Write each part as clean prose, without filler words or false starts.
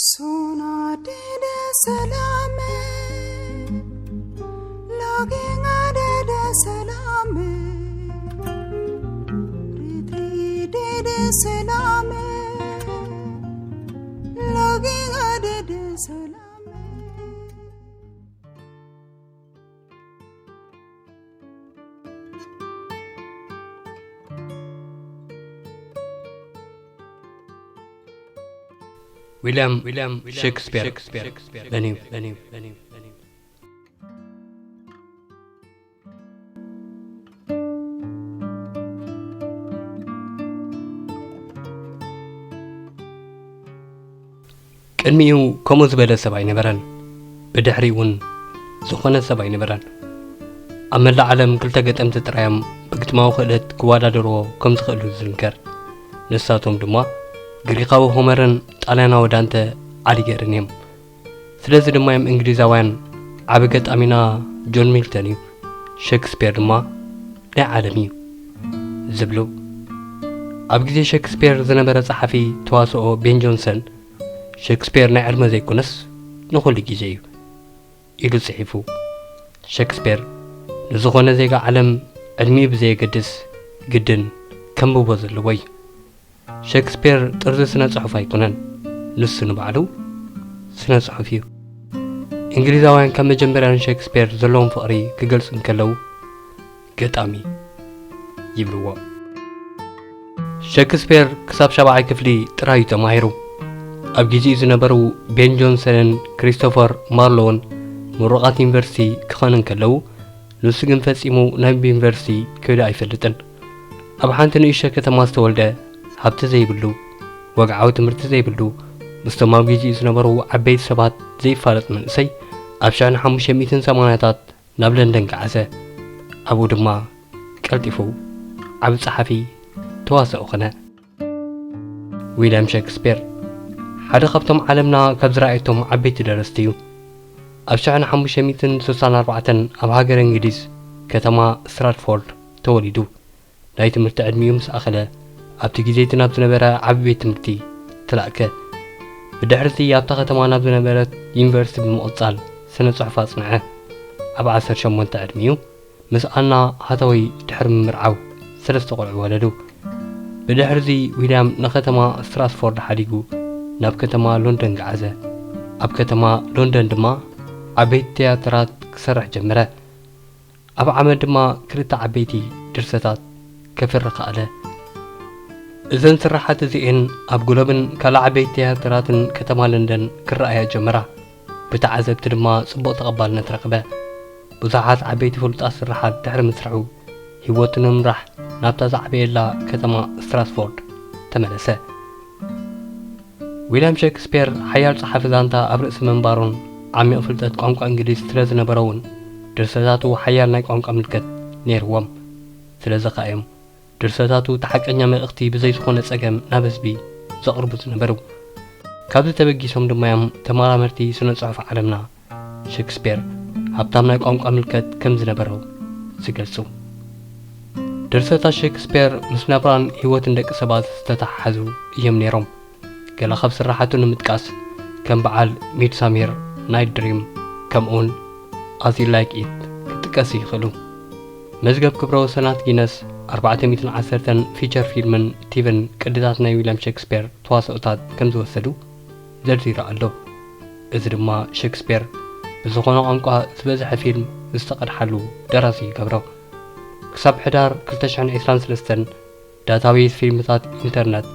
Sona dede salame, logging dede salame, retri dede salame, logging dede salame. William Shakespeare Lenin ቅድሚኡ ከምኡ ዝበለ ሰብ ኣይነበረን ብድሕሪ እውን ዝኾነ ሰብ ኣይነበረን ኣብ መላእ ዓለም ክልተ ገጠምቲ ጥራዮም ብግጥማዊ ክእለት ክወዳደርዎ ከም ዝኽእሉ ዝንገር ንሳቶም ድማ ግሪካዊ ሆመርን ጣልያናዊ ዳንተ ኣሊጌርን እዮም ስለዚ ድማ እዮም እንግሊዛውያን ዓብ ገጣሚና ጆን ሚልተን እዩ ሼክስፒር ድማ ናይ ዓለም እዩ ዝብሉ ኣብ ግዜ ሼክስፒር ዝነበረ ጸሓፊ ተዋስኦ ቤን ጆንሰን ሼክስፒር ናይ ዕድመ ዘይኮነስ ንኹሉ ግዜ እዩ ኢሉ ጽሒፉ ሼክስፒር ንዝኾነ ዜጋ ዓለም ዕድሚኡ ብዘየገድስ ግድን ከንብቦ ዘለዎ እዩ ሼክስፒር ጥርዚ ስነ ጽሑፍ ኣይኮነን ንሱ ንባዕሉ ስነ ጽሑፍ እዩ እንግሊዛውያን ከም መጀመርያን ሼክስፒር ዘለዎም ፍቕሪ ክገልጹ እንከለዉ ገጣሚ ይብልዎ ሼክስፒር ክሳብ 7ይ ክፍሊ ጥራይ ተማሂሩ ኣብ ግዜኡ ዝነበሩ ቤን ጆንሰንን ክሪስቶፈር ማርሎውን ምሩቓት ዩኒቨርሲቲ ክኾኑ እንከለዉ ንሱ ግን ፈጺሙ ናብ ዩኒቨርሲቲ ከይዱ ኣይፈልጥን ኣብ ሓንቲ ንእሽቶ ከተማ ዝተወልደ ሃብቲ ዘይብሉ ወግዓዊ ትምህርቲ ዘይብሉ ምስቶም ኣብ ግዜኡ ዝነበሩ ዓበይቲ ሰባት ዘይፋለጥ መንእሰይ ኣብ 1580ታት ናብ ለንደን ከዓሰ ኣብኡ ድማ ቀልጢፉ ዓብ ጸሓፊ ተዋስኦ ኾነ ዊልያም ሼክስፒር ሓደ ካብቶም ዓለምና ካብ ዝረኣየቶም ዓበይቲ ደረስቲ እዩ ኣብ 1564 ኣብ ሃገር እንግሊዝ ከተማ ስትራትፎርድ ተወሊዱ ናይ ትምህርቲ ዕድሚኡ ምስ ኣኸለ ኣብቲ ግዜቲ ናብ ዝነበረ ዓብ ቤት ትምህርቲ ተላእከ ብድሕርቲ ኣብታ ከተማ ናብ ዝነበረት ዩኒቨርሲቲ ብምቕጻል ስነ ጽሑፍ ኣጽንዐ ኣብ 18 ዕድሚኡ ምስ ኣና ሃታወይ ድሕሪ ምምርዓው 3 ቆልዑ ወለዱ ብድሕሪ ዊልያም ንከተማ ስትራትፎርድ ሓዲጉ ናብ ከተማ ሎንደን ገዓዘ ኣብ ከተማ ሎንደን ድማ ዓበይቲ ቲያትራት ክሰርሕ ጀመረ ኣብ ዓመት ድማ ክልተ ዓበይቲ ድርሰታት ከፍሪ ኸኣለ እዘን ስራሓት እዚአን ኣብ ግሎብን ካልእ ዓበይቲ ቲያትራትን ከተማ ለንደን ክረኣያ ጀመራ ብተዓዘብቲ ድማ ጽቡቕ ተቐባልነት ረኸበ ብዙሓት ዓበይቲ ፍሉጣት ስራሓት ድሕሪ ምስርሑ ህይወቱ ንምምራሕ ናብታ ዝዓበየላ ከተማ ስትራትፎርድ ተመለሰ ዊልያም ሼክስፒር ሓያል ጸሓፊ ዛንታ ኣብ ርእሲ መንባሩን ዓሚቕ ፍልጠት ቋንቋ እንግሊዝ ስለ ዝነበረውን ድርሰታቱ ሓያል ናይ ቋንቋ ምልክት ነይርዎም ስለዚ ከዓ እዮም ድርሰታቱ ተሓቀኛ መልእኽቲ ብዘይ ዝኾነ ጸገም ናብ ህዝቢ ዘቕርቡ ዝነበሩ ካብዚ ተበጊሶም ድማ እዮም ተመራመርቲ ስነ ጽሑፍ ዓለምና ሼክስፒር ሃብታም ናይ ቋንቋ ምልክት ከም ዝነበረው ዝገልጹ ድርሰታት ሼክስፒር ምስ ናብራን ህይወትን ደቂ ሰባት ዝተተሓሓዙ እዮም ነይሮም ገለ ካብ ስራሓቱ ንምጥቃስ ከም በዓል ሚድሳሜር ናይት ድሪም ከምኡውን ኣዝ ዩ ላይክ ኢት ክጥቀሱ ይኽእሉ መዝገብ ክብረ ወሰናት ጊነስ 410 ፊቸር ፊልምን ቲቪን ቅድታት ናይ ዊልያም ሼክስፒር ተዋስኦታት ከም ዝወሰዱ ዘርዚሩ ኣሎ እዚ ድማ ሼክስፒር ብዝኾነ ቋንቋ ዝበዝሐ ፊልም ዝተቐድሓሉ ደራሲ ይገብሮ ክሳብ ሕዳር 2023 ዳታቤዝ ፊልምታት ኢንተርነት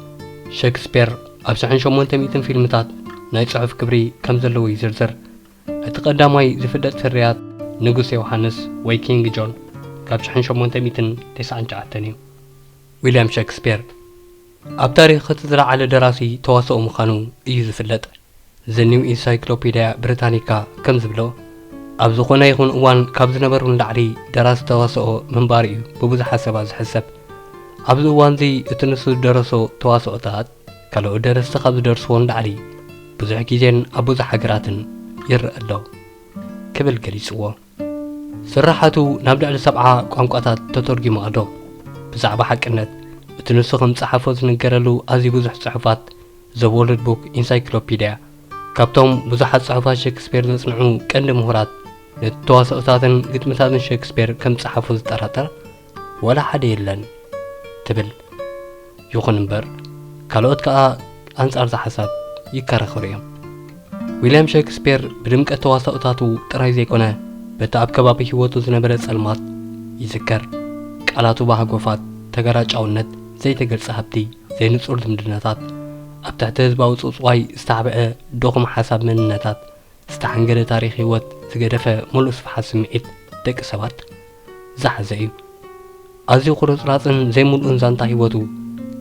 ሼክስፒር ኣብ 800 ፊልምታት ናይ ጽሑፍ ክብሪ ከም ዘለዎ ይዝርዝር እቲ ቀዳማይ ዝፍለጥ ፍርያት ንጉስ ዮሐንስ ወይ ኪንግ ጆን ካብ 1899 እዩ ዊልያም ሼክስፒር ኣብ ታሪኽ እቲ ዝለዓለ ደራሲ ተዋስኦ ምዃኑ እዩ ዝፍለጥ ዘ ኒው ኢንሳይክሎፒድያ ብሪታኒካ ከም ዝብሎ ኣብ ዝኾነ ይኹን እዋን ካብ ዝነበሩ ንላዕሊ ደራሲ ተዋስኦ ምንባር እዩ ብብዙሓት ሰባት ዝሕሰብ ኣብዚ እዋን እዚ እቲ ንሱ ዝደረሶ ተዋስኦታት ካልኦት ደረስቲ ካብ ዝደርስዎ ንላዕሊ ብዙሕ ግዜን ኣብ ብዙሕ ሃገራትን ይርአ ኣሎ ክብል ገሊጽዎ ስራሓቱ ናብ ልዕሊ 70 ቋንቋታት ተተርጊሙ ኣሎ ብዛዕባ ሓቅነት እቲ ንሱ ከም ጸሓፎ ዝነገረሉ ኣዝዩ ብዙሕ ጽሑፋት ዘ ወርልድ ቡክ ኢንሳይክሎፒድያ ካብቶም ብዙሓት ጽሑፋት ሼክስፒር ዘጽንዑ ቀንዲ ምሁራት ነተዋስኦታትን ግጥምታትን ሼክስፒር ከም ጸሓፉ ዝጠራጠር ወላ ሓደ የለን ትብል። ይኹን እምበር ካልኦት ከዓ ኣንጻር ዝሓሳብ ይከራኸሩ እዮም። ዊልያም ሼክስፒር ብድምቀት ተዋስኦታቱ ጥራይ ዘይኮነ በቲ ኣብ ከባቢ ህይወቱ ዝነበረ ጸልማት ይዝከር። ቃላቱ ባህጎፋት፣ ተገራጫውነት፣ ዘይተገልጸ ሃብቲ፣ ዘይንጹር ዝምድናታት፣ ኣብ ትሕቲ ህዝባዊ ጽጽዋይ ዝተዓብዐ ድኹም ሓሳብ መንነታት፣ ዝተሓንገደ ታሪኽ ህይወት ዝገደፈ ሙሉእ ስፍሓት ስምዒት ደቂ ሰባት ዝሓዘ እዩ። ኣዝዩ ቁርጽራጽን ዘይምልኡን ዛንታ ህይወቱ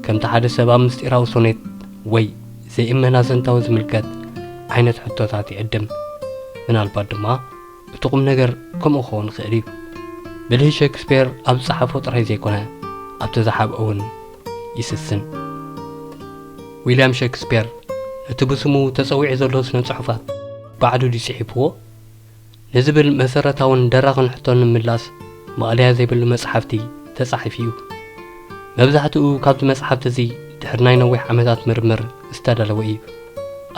ከምቲ ሓደ ሰብ ኣብ ምስጢራዊ ሶኔት ወይ ዘይእመና ዘንታዊ ዝምልከት ዓይነት ሕቶታት ይዕድም። ምናልባት ድማ እቲ ቁም ነገር ከምኡ ክኸውን ይኽእል እዩ። ብልህ ሼክስፒር ኣብ ዝጸሓፎ ጥራይ ዘይኮነ ኣብቲ ዝሓብኦ እውን ይስስን። ዊልያም ሼክስፒር እቲ ብስሙ ተጸዊዑ ዘሎ ስነ ጽሑፋት ባዕሉ ዲጽሒፍዎ ንዝብል መሰረታውን ደራኽን ሕቶ ንምምላስ መቕለያ ዘይብሉ መጽሓፍቲ ተጻሒፍ እዩ። መብዛሕትኡ ካብቲ መጽሓፍቲ እዚ ድሕሪ ናይ ነዊሕ ዓመታት ምርምር ዝተዳለወ እዩ።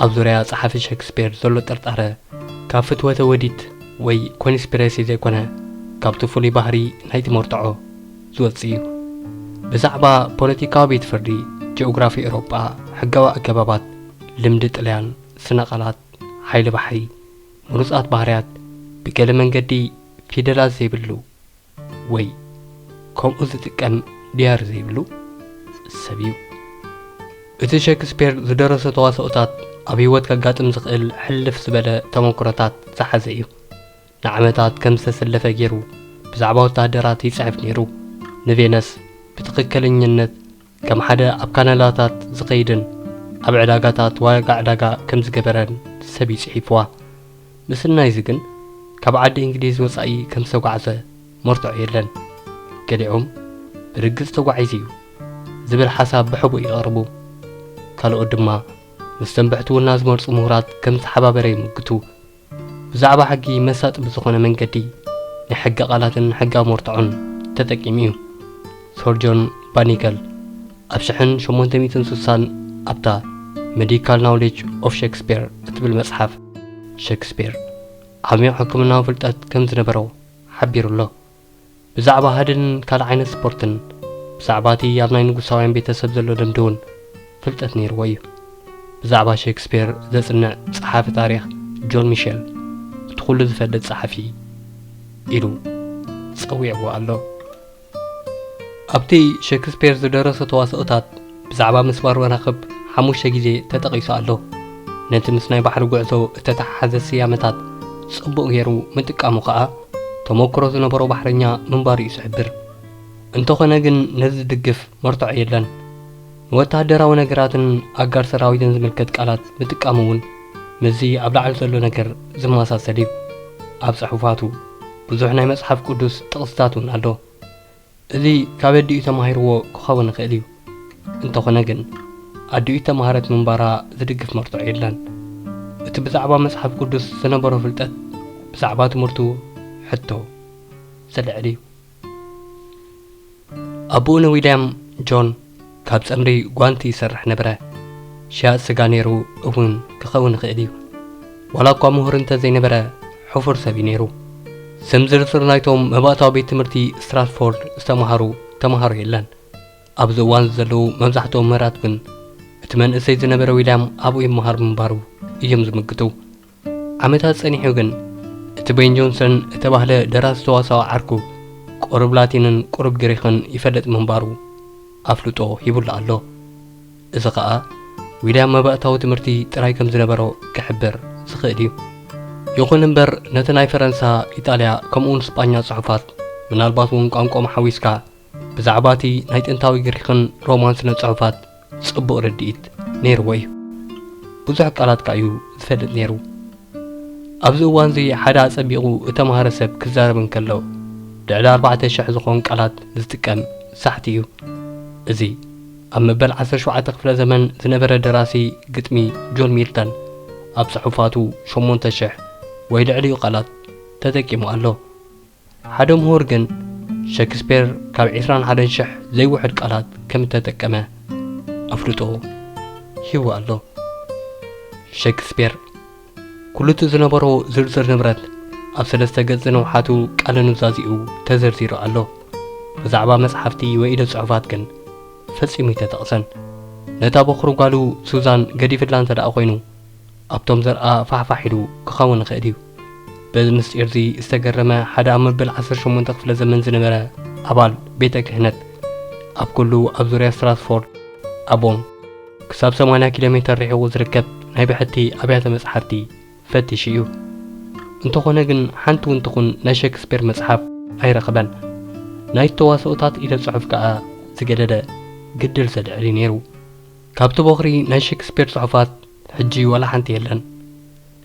ኣብ ዙርያ ጸሓፊ ሼክስፒር ዘሎ ጥርጣረ ካብ ፍትወተ ወዲት ወይ ኮንስፒረሲ ዘይኮነ ካብቲ ፍሉይ ባህሪ ናይቲ መርትዖ ዝወጽእ እዩ። ብዛዕባ ፖለቲካዊ ቤት ፍርዲ፣ ጂኦግራፊ ኤውሮጳ፣ ሕጋዊ ኣገባባት፣ ልምዲ ጥልያን፣ ስነቓላት፣ ሓይሊ ባሕሪ፣ ምሩጻት ባህርያት ብገለ መንገዲ ፊደላት ዘይብሉ ወይ ከምኡ ዝጥቀም ድያር ዘይብሉ ሰብ እዩ። እቲ ሼክስፒር ዝደረሰ ተዋስኦታት ኣብ ህይወት ከጋጥም ዝኽእል ሕልፍ ዝበለ ተመክሮታት ዝሓዘ እዩ። ንዓመታት ከም ዝተሰለፈ ገይሩ ብዛዕባ ወታደራት ይጽሕፍ ነይሩ። ንቬነስ ብትኽክለኛነት ከም ሓደ ኣብ ካናላታት ዝኸይድን ኣብ ዕዳጋታት ዋጋ ዕዳጋ ከም ዝገበረን ሰብ ይጽሒፍዋ። ምስናይ እዚ ግን ካብ ዓዲ እንግሊዝ ወጻኢ ከም ዝተጓዕዘ መርትዖ የለን። ገሊኦም ብርግጽ ተጓዒዙ እዩ ዝብል ሓሳብ ብሕቡእ ይቐርቡ። ካልኦት ድማ ምስ ተንብሕትውና ዝመርጹ ምሁራት ከም ዝተሓባበረ ይምግቱ። ብዛዕባ ሕጊ መሳጢ ብዝኾነ መንገዲ ናይ ሕጊ ቓላትን ሕጋዊ መርትዖን ተጠቂሙ እዩ። ሶር ጆን ባኒገል ኣብ 1860 ኣብታ ሜዲካል ናውሌጅ ኦፍ ሼክስፒር እትብል መጽሓፍ ሼክስፒር ዓሚቕ ሕክምናዊ ፍልጠት ከም ዝነበረው ሓቢሩ ኣሎ። ብዛዕባ ሃድንን ካልእ ዓይነት ስፖርትን ብዛዕባ እቲ ኣብ ናይ ንጉሳውያን ቤተሰብ ዘሎ ልምዲ እውን ፍልጠት ነይርዎ እዩ። ብዛዕባ ሼክስፒር ዘጽንዕ ጸሓፊ ታሪኽ ጆን ሚሸል እቲ ኩሉ ዝፈልጥ ጸሓፊ ኢሉ ጸዊዕዎ ኣሎ። ኣብቲ ሼክስፒር ዝደረሰ ተዋስኦታት ብዛዕባ ምስባር መራኽብ 5 ግዜ ተጠቒሱ ኣሎ። ነቲ ምስ ናይ ባሕሪ ጉዕዞ እተተሓሓዘ ስያመታት ጽቡቕ ገይሩ ምጥቃሙ ከዓ ተመክሮ ዝነበሮ ባሕረኛ ምንባሩ እዩ ዝሕብር። እንተኾነ ግን ነዚ ዝድግፍ መርትዖ የለን። ንወታደራዊ ነገራትን ኣጋር ሰራዊትን ዝምልከት ቃላት ምጥቃሙ እውን ምዚ ኣብ ላዕሊ ዘሎ ነገር ዝመሳሰል እዩ። ኣብ ጽሑፋቱ ብዙሕ ናይ መጽሓፍ ቅዱስ ጥቕስታት እውን ኣሎ። እዚ ካብ ኣዲኡ ተማሂርዎ ክኸውን ይኽእል እዩ። እንተኾነ ግን ኣዲኡ ተማሃረት ምንባራ ዝድግፍ መርትዖ የለን። እቲ ብዛዕባ መጽሓፍ ቅዱስ ዝነበሮ ፍልጠት ብዛዕባ ትምህርቱ ሕቶ ዘልዕል እዩ። ኣቦኡ ንዊልያም ጆን ካብ ጸምሪ ጓንቲ ይሰርሕ ነበረ። ሸያጥ ስጋ ነይሩ እውን ክኸውን ይኽእል እዩ። ዋላ እኳ ምሁር እንተዘይነበረ ሕፉር ሰብ እዩ ነይሩ። ስም ዝርዝር ናይቶም መባእታዊ ቤት ትምህርቲ ስትራትፎርድ ዝተምሃሩ ተምሃሮ የለን። ኣብዚ እዋን ዘለዉ መብዛሕትኦም መራት ግን እቲ መንእሰይ ዝነበረ ዊልያም ኣብኡ ይመሃር ምንባሩ እዮም ዝምግቱ። ዓመታት ጸኒሑ ግን እቲ ቤን ጆንሰን እተባህለ ደራሲ ተዋሳዊ ዓርኩ ቁሩብ ላቲንን ቁሩብ ግሪኽን ይፈልጥ ምንባሩ ኣፍልጦ ሂቡላ ኣሎ። እዚ ከዓ ዊልያም መባእታዊ ትምህርቲ ጥራይ ከም ዝነበሮ ክሕብር ዝኽእል እዩ። ይኹን እምበር ነቲ ናይ ፈረንሳ፣ ኢጣልያ ከምኡውን ስጳኛ ጽሑፋት ምናልባት እውን ቋንቋ ሓዊስካ ብዛዕባ እቲ ናይ ጥንታዊ ግሪኽን ሮማን ስነ ጽሑፋት ጽቡቕ ርድኢት ነይርዎ እዩ። ብዙሕ ቃላት ከዓ እዩ ዝፈልጥ ነይሩ። ኣብዚ እዋን እዚ ሓደ ኣጸቢቑ እተምሃረ ሰብ ክዛረብ እንከሎ ልዕሊ 4,000 ዝኾኑ ቃላት ዝጥቀም ሳሕቲ እዩ። እዚ ኣብ መበል 17 ክፍለ ዘመን ዝነበረ ደራሲ ግጥሚ ጆን ሚልተን ኣብ ጽሑፋቱ 8,000 ወይ ልዕሊኡ ቃላት ተጠቂሙ ኣሎ። ሓደ ምሁር ግን ሼክስፒር ካብ 21,000 ዘይውሕድ ቃላት ከም ተጠቀመ ኣፍልጦ ሂቡ ኣሎ። ሼክስፒር كلتو زنبرو زرزر نبرت أب سلسة قد نوحاتو قال نزازيو تزرزيرو الله بزعبا مصحفتي وإيدا صعفات كن فسيمي تتقسن نتابو خرو قالو سوزان قدي فدلان تدأ خوينو أبتم زرقا فحفاحيدو كخاون خيديو بزمس إرزي استقرما حدا أمبل 18 تقفل زمن زنبرا أبال بيتا كهنت أب كلو أب زوريا ستراسفورد أبون كساب 8 كيلومتر ريحو زركب ناي بحتي أبيات مصحفتي فتشيو انتو خوناقن حانتو انتقون نا شكسبير مصحف أي رقبان ناي التواصلات إلى صحف كا زقددا قدل سدعلي نيرو كابتو بغري ناي شكسبير صحفات حجي ولا حانتي يلن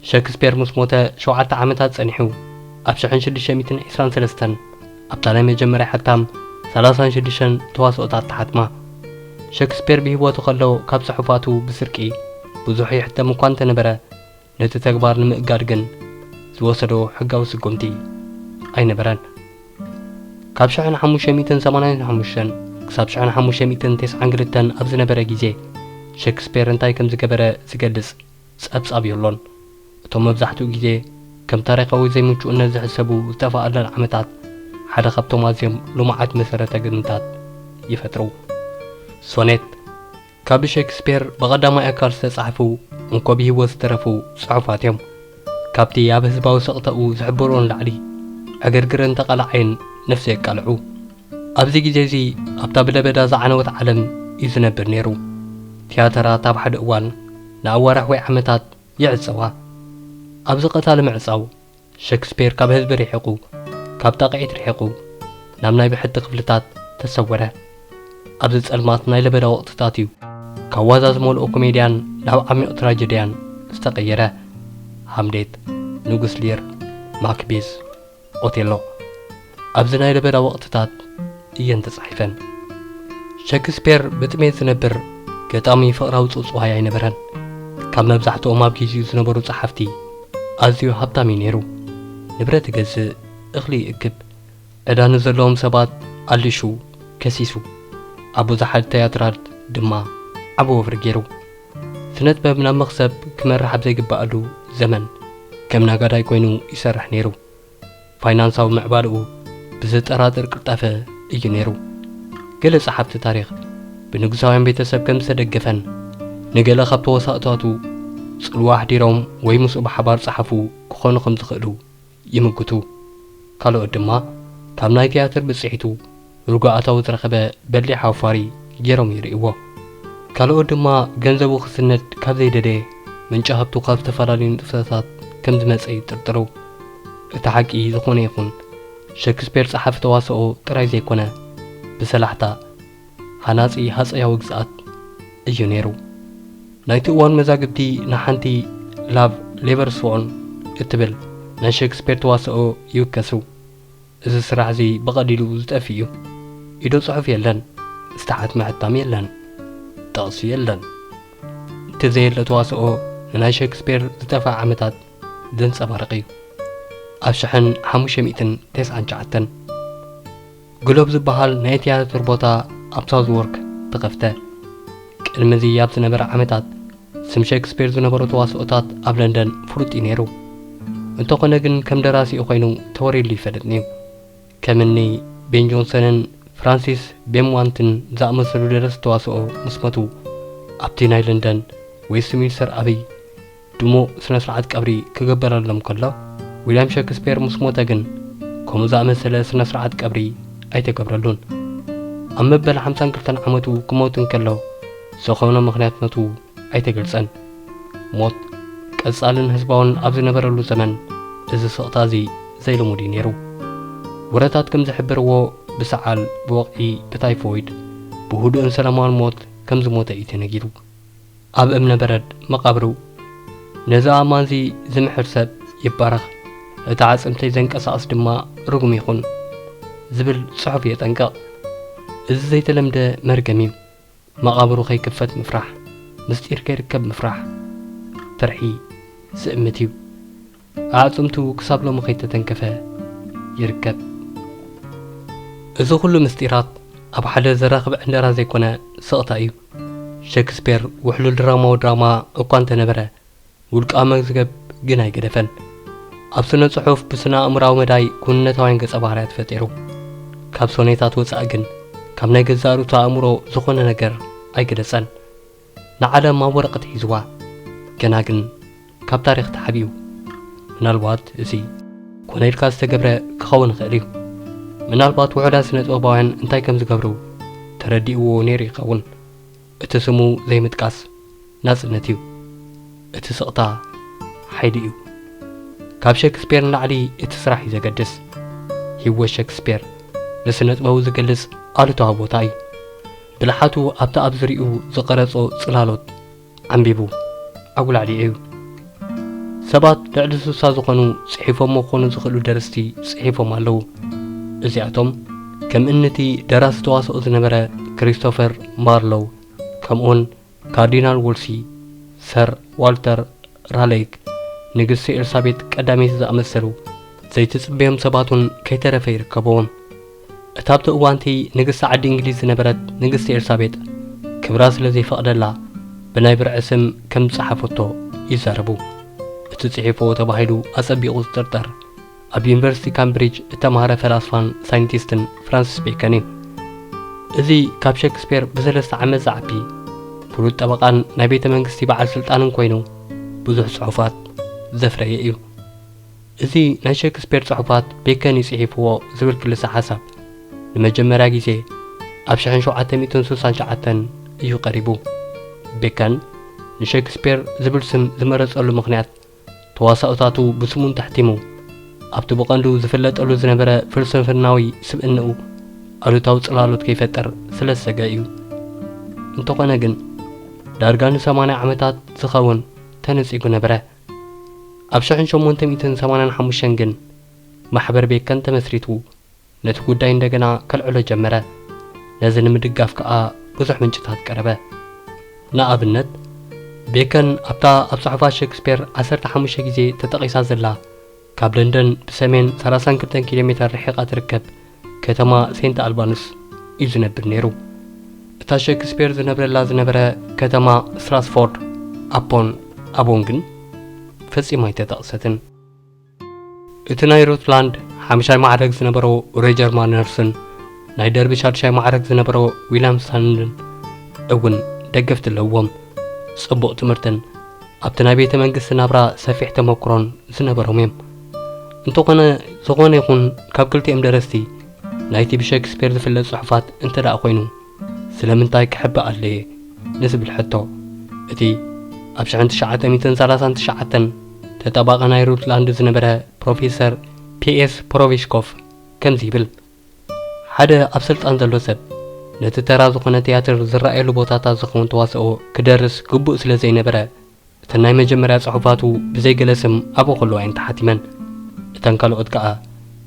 شكسبير مسموتا شوعات عامتات سنحو أبشحن شدشة 223 أبطالي مجمري حتام 36 تواصلات تحتما شكسبير بهبواتو خلو كاب صحفاتو بسركي بزوحي حتى مقوان تنبرا نتو تكبار نمقارقن زوصلو حقاو سقومتي أي نبران كاب شحن 585 كساب شحن 599 أبز نبرا جيزي شكسبير انتاي كم زكبرا زقدس سأبس أبيولون اتو مبزحتو جيزي كم تاريخوي زي منشو أن زحسبو استفاء للعمتات حدا خبتو مازيوم لمعات مسارة قدمتات يفترو سونيت كاب شكسبير بغداما أكار ستصحفو انكو بيه وسترفو صحفاتيهم كابتي ياب هزباو سقطأو زحبرون لعلي أقرقرن تقلعين نفسي قلعو أبزي جيزي أبتا بدا زعنوت عالم يزنبر نيرو تياترا تاب حد أوان نعوارح وي عمتات يعزوا أبزي قتال معزاو شكسبير كاب هزب ريحقو كاب تاقعيت ريحقو نامناي بحد قفلتات تسوره أبزي تسألمات ناي لبدا وقتتاتيو كوازاز مولو كوميديان ناو عميق تراجيديان استقيره هامليت نوغس لير ماكبيز أوتيلو أبزناي لبدا وقتتات إيان تصحيفن شكسبير بتميز زنبر قطامي فقراو تصوصوها ياي نبران كاب مبزحتو أماب كيزيو زنبرو صحفتي أزيو حبتامي نيرو نبرت قز اخلي اكب ادا نزلهم سبات ألشو كسيسو أبو زحل تياترات دما أبو فرقيرو سنت بابنا مغسب كمرح بزي قبقالو زمن كمنا قاداي كوينو يسرح نيرو فاينانساو معبالو بزت أرادر قرطافة إيو نيرو قل صحابة تاريخ بنقزاوين بيتسب كم سدقفن نقل خبطو وساقطاتو صلواح ديروم ويمسو بحبار صحفو كخونو خمز خلو يمقتو كالو قدما كامناي تياتر بصحيتو رقاعتاو ترخبه بلي حوفاري جيروم يرئيوه كالو قدما جنزبو خسنت كابزي ددي من شهبتو قاب تفرالين تفتات كم دمسعي ترطرو اتحاقي زخوني يخون شكسبير صحف تواسقو تراي زيكونا بسلاحتا هناسي هاسيا وقزات ايو نيرو نايتو وان مزاقبتي نحانتي لاف ليفرسوون اتبل نا شكسبير تواسقو يوكسو إذا سرعزي بقديلو زتأفيو إدو صحف يلن استحات محتام يلن تقصي يلن تزيل لتواسقو لنا شكسبير زتفع عمتات دنس أفارقيو أفشحن 599 قلوب زبهال نايتيا تربوتا أبساز وورك تقفته كالمزي يابس نبر عمتات سم شكسبير زنبرو تواسقوتات أب لندن فروتي نيرو انتو قنقن كم دراسي أخينو توري اللي فدتنيو كمني بين جونسون فرانسيس بيموانتن زامسلو درس تواسقو مسمتو أبتي ناي لندن ويسميلسر أبي دمو سنسرعات قبري كقبر اللهم كله ويليام شكسبير مسموتاقن كومو زامسل سنسرعات قبري أي تقبرلون أما بل 50 عمتو كموتن كله سخونا مخناتنتو أي تقلسن موت كالسالن هزباون أبزي نبرلو زمن إذا سقطازي زي لمودي نيرو ورتات كم زحبرو بسعال بوقعي بتايفويد بهدوء سلمان موت كم زموتا إيتنجيرو أب أمنا برد مقابرو نزا مانزي زمحر سب يبارخ اتعاس امتي زنك أساس دما رقم يخون زبل صحفية تنقا إذا زي تلمده مرقميو مقابرو خي كفت مفرح مستير كي ركب مفرح فرحي سئمتيو عاصمتو كسابلو مخيطة تنكفى يركب إذا كل مستيرات أب حدا زراقب عندنا زيكونا سقطا إيو شكسبير وحلول دراما ودراما أقوان تنبرا ውልቃ መዝገብ ግን አይገደፈን ኣብ ስነ ጽሑፍ ብስነ ኣእምራዊ መዳይ ኩነታውያን ገጸ ባህርያት ፈጢሩ ካብ ሶኔታት ወጻእ ግን ካብ ናይ ገዛ ርእሱ ኣእምሮ ዝኾነ ነገር ኣይገደጸን ንዓለም ኣብ ወረቐት ሒዝዋ ገና ግን ካብ ታሪኽ ተሓቢኡ ምናልባት እዚ ኮነ ኢልካ ዝተገብረ ክኸውን ይኽእል እዩ ምናልባት ውሑዳት ስነ ጥበባውያን እንታይ ከም ዝገብሩ ተረዲእዎ ነይሩ ይኸውን እቲ ስሙ ዘይምጥቃስ ናጽነት እዩ እቲ ስቕታ ሓይሊ እዩ ካብ ሼክስፒር ንላዕሊ እቲ ስራሕ እዩ ዘገድስ ህይወት ሼክስፒር ንስነ ጥበቡ ዝገልጽ ኣሉታዊ ቦታ እዩ ብልሓቱ ኣብቲ ኣብ ዝርኡ ዝቐረጾ ጽላሎት ዓንቢቡ ኣጉላዕሊ እዩ ሰባት ልዕሊ 60 ዝኾኑ ጽሒፎም ክኾኑ ዝኽእሉ ደረስቲ ጽሒፎም ኣለዉ እዚኣቶም ከም እንቲ ደራሲ ተዋስኦ ዝነበረ ክሪስቶፈር ማርሎው ከምኡውን ካርዲናል ወልሲ ሰር ዋልተር ራሌይክ ንግስቲ ኤልሳቤጥ ቀዳመይቲ ዝኣመሰሉ ዘይትጽበዮም ሰባትን ከይተረፈ ይርከብዎም እታ ኣብቲ እዋንቲ ንግስቲ ዓዲ እንግሊዝ ዝነበረት ንግስቲ ኤልሳቤጥ ክብራ ስለ ዘይፈቕደላ ብናይ ብርዒ ስም ከም ዝጸሓፈቶ ይዛረቡ እቲ ጽሒፎ ተባሂሉ ኣጸቢቑ ዝጥርጠር ኣብ ዩኒቨርሲቲ ካምብሪጅ እተምሃረ ፈላስፋን ሳይንቲስትን ፍራንሲስ ቤከን እዩ እዚ ካብ ሼክስፒር ብሰለስተ ዓመት ዝዓቢ ፍሉጥ ጠበቃን ናይ ቤተ መንግስቲ በዓል ስልጣንን ኮይኑ ብዙሕ ጽሑፋት ዘፍረየ እዩ እዚ ናይ ሼክስፒር ጽሑፋት ቤከን ይጽሒፍዎ ዝብል ክልሰ ሓሳብ ንመጀመርያ ግዜ ኣብ 1769 እዩ ቀሪቡ ቤከን ንሼክስፒር ዝብል ስም ዝመረጸሉ ምኽንያት ተዋሳእታቱ ብስሙን ተሕቲሙ ኣብቲ ብቐንዱ ዝፍለጠሉ ዝነበረ ፍልስፍናዊ ስብእንኡ ኣሉታዊ ጽላሎት ከይፈጠር ስለ ዝሰገ እዩ እንተኾነ ግን ዳርጋ ን80 ዓመታት ዝኸውን ተነጺጉ ነበረ ኣብ 1885 ግን ማሕበር ቤከን ተመስሪቱ ነቲ ጉዳይ እንደገና ከልዕሎ ጀመረ ነዚ ንምድጋፍ ከዓ ብዙሕ ምንጭታት ቀረበ ንኣብነት ቤከን ኣብታ ኣብ ጽሑፋት ሼክስፒር 15 ግዜ ተጠቒሳ ዘላ ካብ ለንደን ብሰሜን 32 ኪሎ ሜትር ርሒቓ ትርከብ ከተማ ሴንት ኣልባንስ እዩ ዝነብር ነይሩ እታ ሼክስፒር ዝነብረላ ዝነበረ ከተማ ስትራስፎርድ ኣፖን ኣቦን ግን ፈጺማ ኣይተጠቕሰትን እቲ ናይ ሩትላንድ 5ይ ማዕረግ ዝነበሮ ሮጀር ማነርስን ናይ ደርቢ 6ይ ማዕረግ ዝነበሮ ዊልያም ስታንልን እውን ደገፍቲ ኣለዎም ጽቡቕ ትምህርትን ኣብቲ ናይ ቤተ መንግስቲ ናብራ ሰፊሕ ተመክሮን ዝነበሮም እዮም እንተኾነ ዝኾነ ይኹን ካብ ክልቲኦም ደረስቲ ናይቲ ብሼክስፒር ዝፍለጥ ጽሑፋት እንተደኣ ኮይኑ ስለምንታይ ክሕባእ ኣለየ ንዝብል ሕቶ እቲ ኣብ 1939 ተጠባቐ ናይ ሩትላንድ ዝነበረ ፕሮፌሰር ፒኤስ ፕሮቬሽኮቭ ከምዚ ይብል ሓደ ኣብ ስልጣን ዘሎ ሰብ ነቲ ተራ ዝኾነ ቲያትር ዝረኣየሉ ቦታታት ዝኸውን ተዋስኦ ክደርስ ግቡእ ስለ ዘይነበረ እተን ናይ መጀመርያ ጽሑፋቱ ብዘይገለ ስም ኣብኡ ኸለዋ እየን ተሓቲመን እተን ካልኦት ከዓ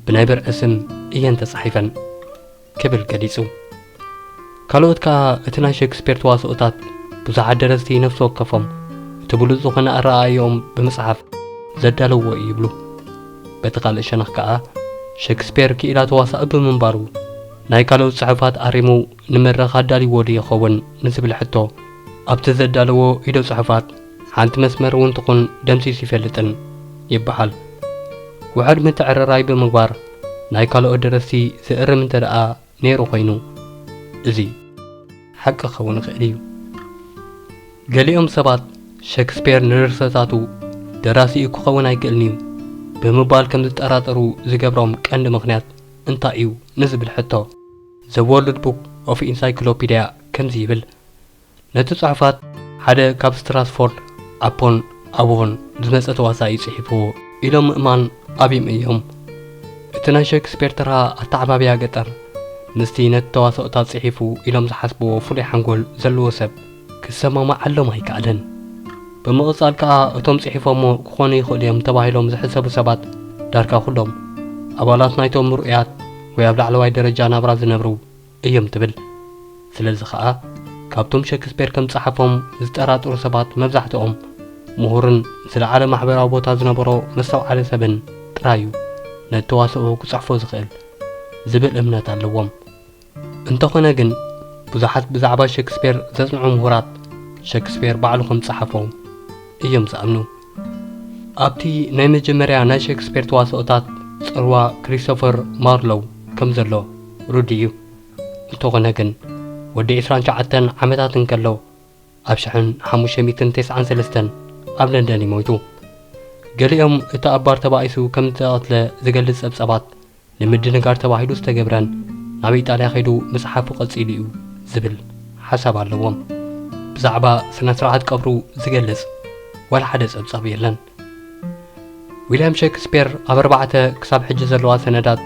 ብናይ ብርዒ ስም እየን ተጻሒፈን ክብል ገሊጹ ካልኦት ከዓ እቲ ናይ ሼክስፒር ተዋስኦታት ብዙሓት ደረስቲ ነፍሲ ወከፎም እቲ ብሉጽ ዝኾነ ኣረኣእዮም ብምጽሓፍ ዘዳለዎ እዩ ይብሉ በቲ ካልእ ሸነኽ ከዓ ሼክስፒር ክኢላ ተዋሳኢ ብምንባሩ ናይ ካልኦት ጽሑፋት ኣሪሙ ንመድረኽ ኣዳልይዎ ዶ ይኸውን ንዝብል ሕቶ ኣብቲ ዘዳለዎ ኢዶ ጽሑፋት ሓንቲ መስመር እውን ትኹን ደምሲሱ ይፈልጥን ይበሃል ውሕድ ምትዕርራይ ብምግባር ናይ ካልኦት ደረስቲ ዝእርም እንተ ደኣ ነይሩ ኮይኑ እዚ ሓቂ ክኸውን ይኽእል እዩ ገሊኦም ሰባት ሼክስፒር ንድርሰታቱ ደራሲኡ ክኸውን ኣይክእልን እዩ ብምባል ከም ዝጠራጠሩ ዝገብሮም ቀንዲ ምኽንያት እንታይ እዩ ንዝብል ሕቶ ዘ ወርልድ ቡክ ኦፍ ኢንሳይክሎፒድያ ከምዚ ይብል ነቲ ጽሑፋት ሓደ ካብ ስትራስፎርድ ኣፖን ኣቦን ዝመጸ ተዋሳኢ ጽሒፍዎ ኢሎም ምእማን ኣብዮም እዮም እቲ ናይ ሼክስፒር ተራ ኣተዓባብያ ገጠር ምስቲ ነቲ ተዋስኦታት ጽሒፉ ኢሎም ዝሓስብዎ ፍሉይ ሓንጎል ዘለዎ ሰብ ክሰማማዓሎም ኣይከኣለን ብምቕጻል ከዓ እቶም ጽሒፎሞ ክኾኑ ይኽእሉ እዮም ተባሂሎም ዝሕሰቡ ሰባት ዳርጋ ኩሎም ኣባላት ናይቶም ምሩእያት ወይ ኣብ ላዕለዋይ ደረጃ ናብራ ዝነብሩ እዮም ትብል ስለዚ ከዓ ካብቶም ሼክስፒር ከም ጸሓፎም ዝጠራጥሩ ሰባት መብዛሕትኦም ምሁርን ዝለዓለ ማሕበራዊ ቦታ ዝነበሮ መስተውዓለ ሰብን ጥራዩ ነቲ ተዋስኦ ክጽሕፎ ዝኽእል ዝብል እምነት ኣለዎም እንተኾነ ግን ብዙሓት ብዛዕባ ሼክስፒር ዘጽንዑ ምሁራት ሼክስፒር ባዕሉ ከም ጸሓፎ እዮም ዝኣምኑ أبتي نايم جمريا ناي شكسبير تواصلات صروا كريستوفر مارلو كم زلو روديو انتوغنهجن ودي إسران شعتن عمتاتن كلو أبشحن حموشة ميتن تسعان سلستن قبل لندن يموتو قاليهم إتا أبار تبايسو كم تقاتل زقلس أبسابات لمد نقار تبايدو استقبران نابي إيطاليا خيدو مسحافو قصيليو زبل حساب اللوام بزعبا سنسرعات قبرو زقلس ولا حدث أبساب يلن ويليام شكسبير أبربعة كساب حج زلوا سندات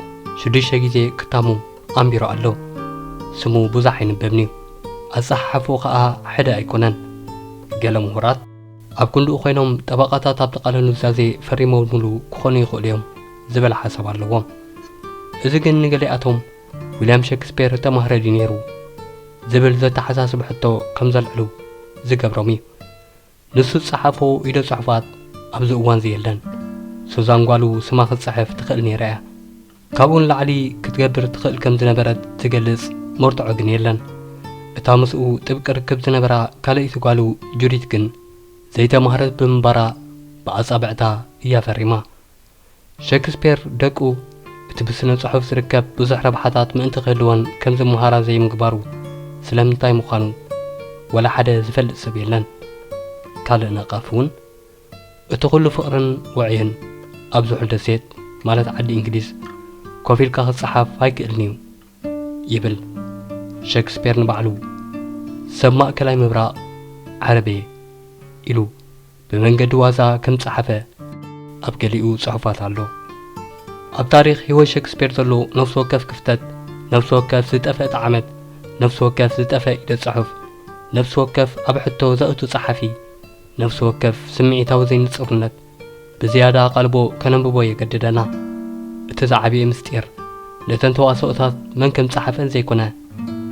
شديشة جيزي كتامو أمبيرو ألو سمو بوزاحين ببنيو أصحفو خاء حدا أيكونان قال مهورات أبكندو خينهم طبقاتا تابتقال نزازي فريمو الملو كخوني خوليهم زبل حساب اللوام إذن نقلياتهم ويليام شكسبير تمهر دينيرو زبل ذات حساسب حتو كمزل علو زقبرمي نسو صحفو إيدو صحفات أبزو أوان زيلن سوزان قالو سماخ الصحف تخلني رأيه كابون لعلي كتقبر تخل كم زنبرد تجلس مرتعو جنيلن اتامسو تبقى ركب زنبرا كاليسو قالو جوريتكن زيتا مهرت بمبارا بأصابعتا إيا فريما شكسبير دقو اتبسنا صحف سركب بزح ربحاتات من انتقلوان كم زي مهارا زي مقبارو سلامتاي مخانو ولا حدا زفل سبيلن كالنا قافون اتقلو فقرن وعين أبزو حدثيت مالت عدي إنجليز كوفيل كاخد صحاف هايك النيو يبل شكسبير نبعلو سماء كلاي مبراء عربي إلو بمنقد وازا كم صحفة أبقليو صحفات علو أب تاريخ هو شكسبير تلو نفسه كف كفتت نفسه كف ستأفة عمد نفسه كف ستأفة إلى الصحف نفسه كف أبحتو زأتو صحفي نفسه كف سمعي تاوزين صفنت بزيادة قلبو كنببو يقددنا اتزعبي مستير لتنتو أسوأتات من كم صحفن زي كنا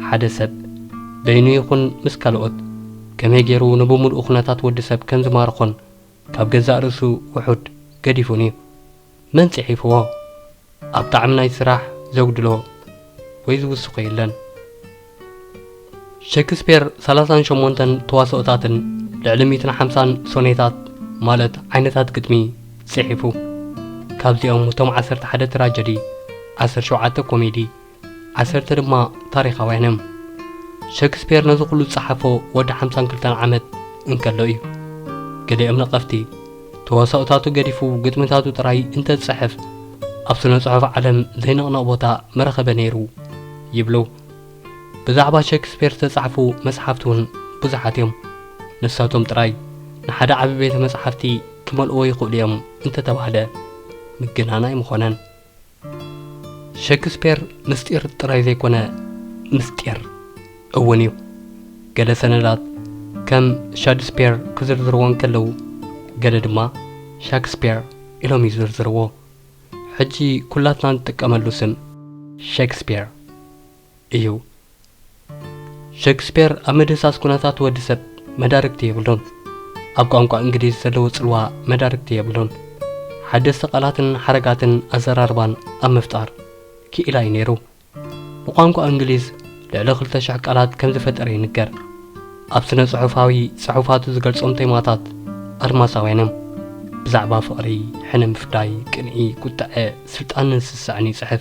حدا سب بينو يكون مسكالوت كم يجيرو نبومو الأخناتات ود سب كم زمارخون كاب جزاء رسو وحود قديفوني من صحيفو أبطعمنا يسراح زوجدلو ويزو السقيلن شكسبير 38 تواصلاتن لعلميتنا 50 سونيتات مالت عينتات قدمي صحيفو كابزيهم متوم 11 تراجدي 17 كوميدي 10 دما تاريخاوينم شكسبير نزقلو صحفو ود 52 عمد انكلو ايو قدي امنا قفتي تواصلاتو قديفو قدمتاتو تراي انت تصحف أبسنا صحف عالم زينا نقبوتا مرخبا نيرو يبلو بزعبا شكسبير تصحفو مسحفتون بزحاتيهم نساتهم تراي نحدا عبي بيت مسحفتي كمال اوي قوليهم انت تبعدا مجنانا يمخونان شكسبير مستير تراي زي كونا مستير اونيو قال سنلات كم شادسبير كزرزروان كلو قال دما شكسبير إلهم يزرزروه حجي كلاتنا نتقملو سم شكسبير ايو شكسبير أمدساس كوناتات ودسب مداركتي يبلون أبقى أنقى إنجليز سلو صلوا مداركتي يبلون حدث تقالاتن حركاتن أزراربان أم مفتار كي إلى نيرو وقانقى إنجليز لعلا خلطة شعقالات كم زفتر ينكر أبسنا صحفاوي صحفاتو زقل صمتيماتات أرماساوينم بزعبا فقري حنا مفداي كنئي كتاء سلطان نسسعني صحف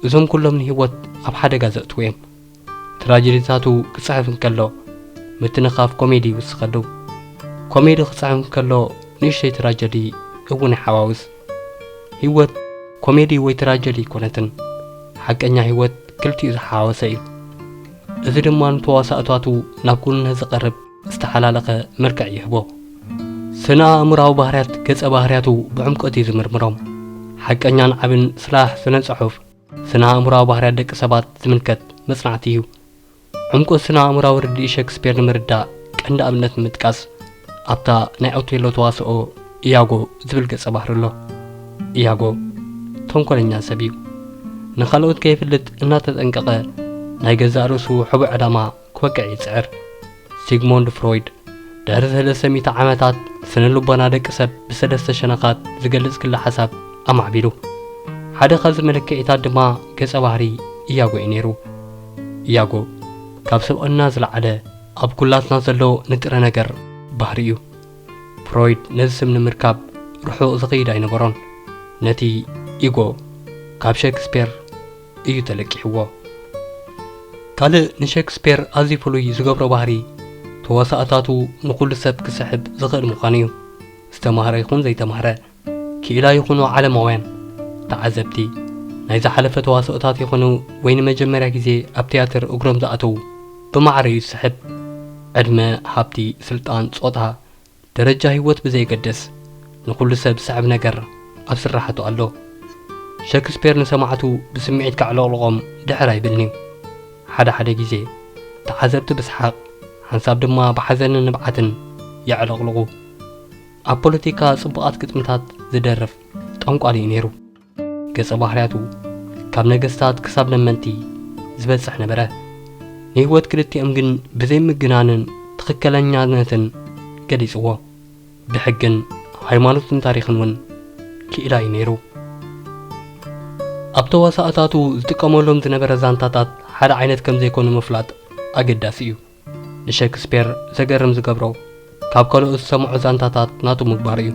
إذن كلهم نهيوت أب حدا غازقت ويم تراجريتاتو كصحف نكالو متنخاف كوميدي وسخدو كوميدي خصحف نكالو نيشي تراجري اون حواوس هيوت كوميدي وي تراجري كونتن حقنيا هيوت كلتي زحاوسي إذا دمان تواصلاتو ناكون زقرب استحلالقه مركع يهبو سنا أمراو بحريات قصة بحرياتو بعمقتي زمرمرهم حقنيا عبن سلاح سنة صحف سنا أمراو بحريات دك سبات زمنكت مصنعتيو عمقو سنا أمراو ردي شكسبير نمردا كند أبنت متكاس أبتا ناي أوتيلو تواسقو إياغو زبل قصة بحرلو إياغو تنكولنيا سبيو نخلوت كيف اللت إنا تتنقق ناي قزارسو حب عداما كوكع يسعر سيغموند فرويد دار ثلاثة مئة عامات سنة لبنا دك سب بسدس شنقات زقلز كل حساب أم عبيلو حدا خلز ملك إتاد ما قصة بحري إياغو إنيرو إياغو كابسو النازل على أب كلات نازلو نتر نجر بحريو فرويد نزسم نمركاب ርሑቕ ዝኸይድ ኣይነበሮን ነቲ ኢጎ ካብ ሼክስፒር እዩ ተለቂሕዎ ካልእ ንሼክስፒር ኣዝዩ ፍሉይ ዝገብሮ ባህሪ ተዋሳእታቱ ንኹሉ ሰብ ክስሕብ ዝኽእል ምዃኑ እዩ ዝተማህረ ይኹን ዘይተማህረ ክኢላ ይኹኑ ዓለማውያን ተዓዘብቲ ናይ ዝሓለፈ ተዋሳእታት ይኹኑ ወይ ንመጀመርያ ግዜ ኣብ ቲያትር እግሮም ዝኣተዉ ብማዕረ እዩ ዝስሕብ ዕድመ ሃብቲ ስልጣን ጾታ ደረጃ ህይወት ብዘይገድስ ንኹሉ ሰብ ዝስሕብ ነገር ኣብ ስራሕቱ ኣሎ ሼክስፒር ንሰማዕቱ ብስምዒት ካዕለቕልቖም ድሕር ኣይብልኒ ሓደ ሓደ ግዜ ተዓዘብቲ ብስሓቕ ሓንሳብ ድማ ብሓዘንን ንብዓትን የዕለቕልቑ ኣብ ፖለቲካ ጽቡቓት ግጥምታት ዝደርፍ ጠንቋሊ እዩ ነይሩ ገጸ ባህርያቱ ካብ ነገስታት ክሳብ ለመንቲ ዝበጽሕ ነበረ ንህይወት ክልቲኦም ግን ብዘይምግናንን ትኽክለኛነትን ገሊጽዎ ብሕግን ሃይማኖትን ታሪኽን እውን ክኢላ እዩ ነይሩ ኣብ ተዋሳእታቱ ዝጥቀመሎም ዝነበረ ዛንታታት ሓደ ዓይነት ከም ዘይኮኑ ምፍላጥ ኣገዳሲ እዩ ንሼክስፒር ዘገርም ዝገብሮ ካብ ካልኦት ዝሰምዑ ዛንታታት ናቱ ምግባር እዩ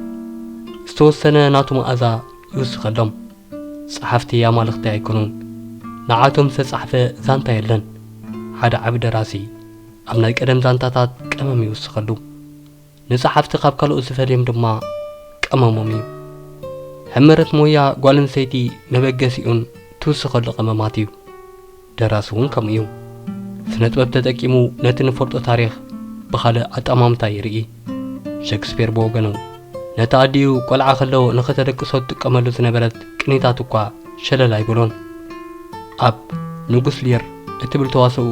ዝተወሰነ ናቱ መኣዛ ይውስኸሎም ጸሓፍቲ ኣማልኽቲ ኣይኮኑን ንዓቶም ዝተጻሕፈ ዛንታ የለን ሓደ ዓብ ደራሲ ኣብ ናይ ቀደም ዛንታታት ቀመም ይውስኸሉ ንጸሓፍቲ ካብ ካልኦት ዝፈልዮም ድማ ቀመሞም እዩ ሕመረት ሞያ ጓል ኣንስተይቲ መበገሲኡን ትውስኸሉ ቀመማት እዩ ደራሲ እውን ከምኡ እዩ ስነ ጥበብ ተጠቂሙ ነቲ ንፈልጦ ታሪኽ ብኻልእ ኣጠማምታ ይርኢ ሼክስፒር ብወገኑ ነቲ ኣዲኡ ቆልዓ ከለዎ ንኽተደቅሶ ትጥቀመሉ ዝነበረት ቅኒታት እኳ ሸለል ኣይብሎን ኣብ ንጉስ ሊር እትብል ተዋስኡ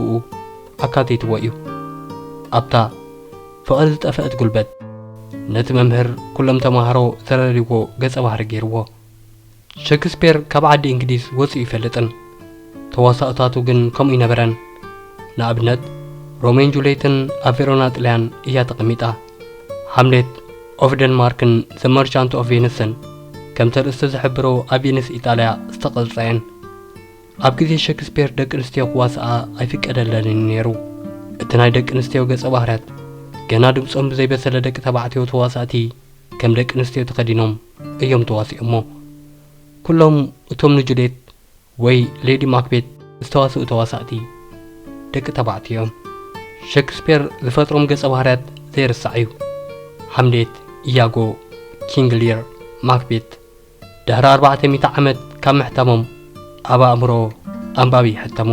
ኣካተይትዎ እዩ ኣብታ ፍቕሪ ዝጠፍአት ጉልበት ነቲ መምህር ኩሎም ተማሃሮ ተረሪዎ ገጸ ባህሪ ገይርዎ ሼክስፒር ካብ ዓዲ እንግሊዝ ወፂኡ ይፈልጥን ተዋሳእታቱ ግን ከምኡ ይነበረን ንኣብነት ሮሜን ጁልየትን ኣብ ቬሮና ጥልያን እያ ተቐሚጣ ሃምሌት ኦፍ ደንማርክን ዘ መርቻንት ኦፍ ቬኒስን ከም ተርእስቲ ዝሕብሮ ኣብ ቬኒስ ኢጣልያ ዝተቐልጸየን ኣብ ግዜ ሼክስፒር ደቂ ኣንስትዮ ክዋስኣ ኣይፍቀደለንን ነይሩ እቲ ናይ ደቂ ኣንስትዮ ገጸ ባህርያት ገና ድምፆም ብዘይበሰለ ደቂ ተባዕትዮ ተዋሳእቲ ከም ደቂ ኣንስትዮ ተኸዲኖም እዮም ተዋሲኦሞ ኩሎም እቶም ንጁልየት ወይ ሌዲ ማክቤት ዝተዋስኡ ተዋሳእቲ ደቂ ተባዕትዮ እዮም ሼክስፒር ዝፈጥሮም ገጸ ባህርያት ዘይርሳዕ እዩ ሃምሌት ኢያጎ ኪንግ ሊር ማክቤት ድሕሪ 400 ዓመት ካብ ምሕተሞም ኣብ ኣእምሮ ኣንባቢ ይሕተሙ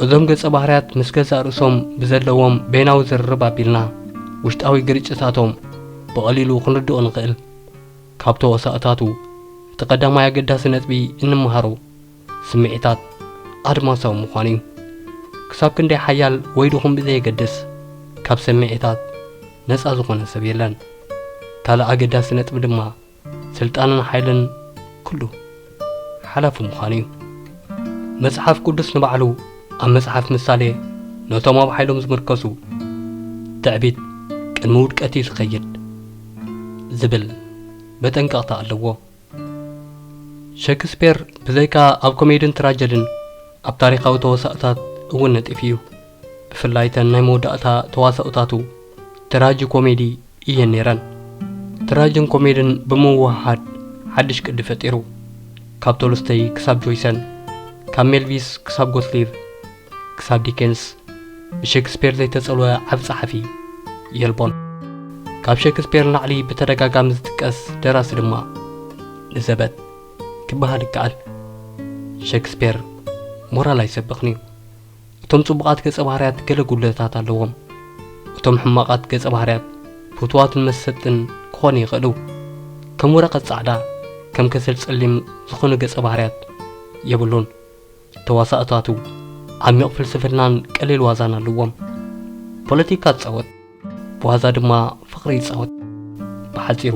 እዞም ገጸ ባህርያት ምስ ገዛእ ርእሶም ብዘለዎም ቤናዊ ዝርርብ ኣቢልና ውሽጣዊ ግርጭታቶም ብቐሊሉ ክንርድኦ ንኽእል ካብ ተዋሳእታቱ እቲ ቀዳማይ ኣገዳሲ ነጥቢ እንምሃሮ ስምዒታት ኣድማሳዊ ምዃኑ እዩ ክሳብ ክንደይ ሓያል ወይ ድኹም ብዘየገድስ ካብ ስምዒታት ነፃ ዝኾነ ሰብ የለን ካልእ ኣገዳሲ ነጥቢ ድማ ስልጣንን ሓይልን ኩሉ ሓላፉ ምዃኑ እዩ መጽሓፍ ቅዱስ ንባዕሉ ኣብ መጽሓፍ ምሳሌ ነቶም ኣብ ሓይሎም ዝምርከሱ ትዕቢት ቅድሚ ውድቀት እዩ ዝኸይድ ዝብል መጠንቀቕታ ኣለዎ ሼክስፒር ብዘይካ ኣብ ኮሜድን ትራጀድን ኣብ ታሪኻዊ ተዋሳእታት እውን ነጢፍ እዩ ብፍላይ ናይ መወዳእታ ተዋሳእታቱ ትራጂ ኮሜዲ እየን ነይረን ትራጅን ኮሜድን ብምውህሃድ ሓድሽ ቅዲ ፈጢሩ ካብ ቶልስቶይ ክሳብ ጆይሰን ካብ ሜልቪስ ክሳብ ጎትሊብ ክሳብ ዲኬንስ ብሼክስፒር ዘይተጸልወ ዓብ ጸሓፊ የልቦን ካብ ሼክስፒር ላዕሊ ብተደጋጋሚ ዝጥቀስ ደራሲ ድማ ንዘበት ክበሃል ይከኣል ሼክስፒር ሞራል ኣይሰብኽን እዩ እቶም ጽቡቓት ገጸ ባህርያት ገለ ጉድለታት ኣለዎም እቶም ሕማቓት ገጸ ባህርያት ፍትዋትን መሰጥን ክኾኑ ይኽእሉ ከም ወረቐት ጻዕዳ ከም ከሰል ጸሊም ዝኾኑ ገጸ ባህርያት የብሉን ተዋሳእታቱ ዓሚቕ ፍልስፍናን ቀሊል ዋዛን ኣለዎም ፖለቲካ ትጻወት ብዋዛ ድማ ፍቕሪ ይጻወት ብሓጺሩ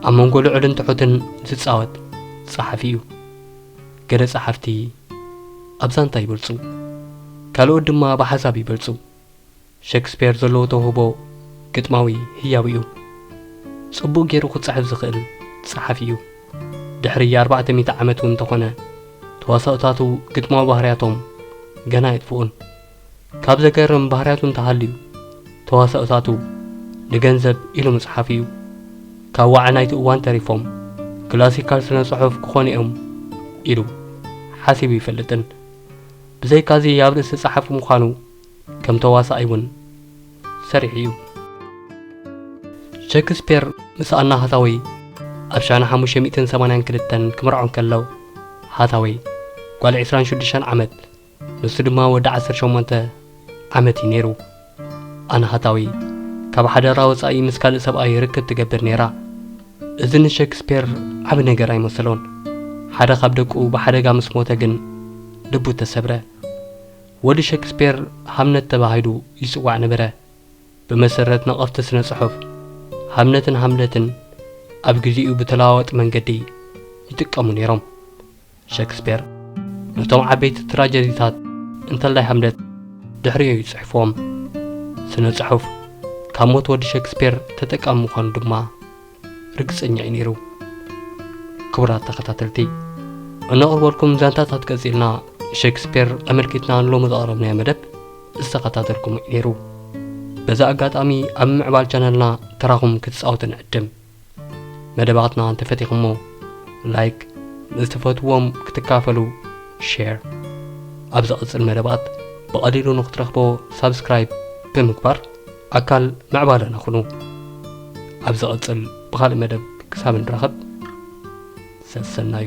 ኣብ መንጎ ልዑልን ትሑትን ዝጻወት ጸሓፊ እዩ ገለ ጸሓፍቲ ኣብ ዛንታ ይበልጹ ካልኦት ድማ ብሓሳብ ይበልጹ ሼክስፒር ዘለዎ ተውህቦ ግጥማዊ ህያው እዩ ጽቡቕ ገይሩ ክጽሕፍ ዝኽእል ጸሓፊ እዩ ድሕሪ 400 ዓመት እውን እንተኾነ ተዋሳእታቱ ግጥማዊ ባህርያቶም ገና ይጥፍኡን ካብ ዘገርም ባህርያቱ እንተሃልዩ ተዋሳእታቱ ንገንዘብ ኢሉ መጽሓፍ እዩ ካብ ዋዕናይቲ እዋን ተሪፎም ክላሲካል ስነ ጽሑፍ ክኾኑ እዮም ኢሉ ሓሲቡ ይፈልጥን ብዘይካዚ ኣብ ርእሲ ጸሓፊ ምዃኑ ከም ተዋሳኣይ እውን ሰሪሕ እዩ ሼክስፒር ምስ ኣና ሃታዊ ኣብ 1582 ክምርዖም ከለው ሃታዊ ጓል 26 ዓመት ንሱ ድማ ወዲ 18 ዓመት እዩ ነይሩ ኣና ሃታዊ ካብ ሓደራ ወፃኢ ምስ ካልእ ሰብኣይ ርክብ ትገብር ነይራ እዚ ንሼክስፒር ዓብ ነገር ኣይመሰሎን ሓደ ካብ ደቁ ብሓደጋ ምስ ሞተ ግን ልቡ ተሰብረ ወዲ ሼክስፒር ሃምነት ተባሂሉ ይጽዋዕ ነበረ ብመሰረት ነቐፍቲ ስነ ጽሑፍ ሃምነትን ሃምለትን ኣብ ግዚኡ ብተለዋወጥ መንገዲ ይጥቀሙ ነይሮም ሼክስፒር ነቶም ዓበይቲ ትራጀዲታት እንተላይ ሃምለት ድሕሪኡ ይጽሕፍዎም ስነ ጽሑፍ ካብ ሞት ወዲ ሼክስፒር ተጠቃሚ ምዃኑ ድማ ርግጸኛ እዩ ነይሩ ክቡራት ተኸታተልቲ እነቕርበልኩም ዛንታታት ቀጺልና ሼክስፒር ኣመልኪትና ሎሚ ዘቕረብናዮ መደብ ዝተኸታተልኩም እዩ ነይሩ በዛ ኣጋጣሚ ኣብ ምዕባል ቻነልና ተራኹም ክትጻወቱ ንዕድም መደባትና እንተፈቲኹሞ ላይክ ዝተፈትዎም ክትካፈሉ ሼር ኣብ ዝቕጽል መደባት ብቐሊሉ ንኽትረኽቦ ሳብስክራይብ ብምግባር ኣካል ምዕባለናኹኑ ኣብ ዝቕጽል ብኻልእ መደብ ክሳብ ንራኸብ ሰናዩ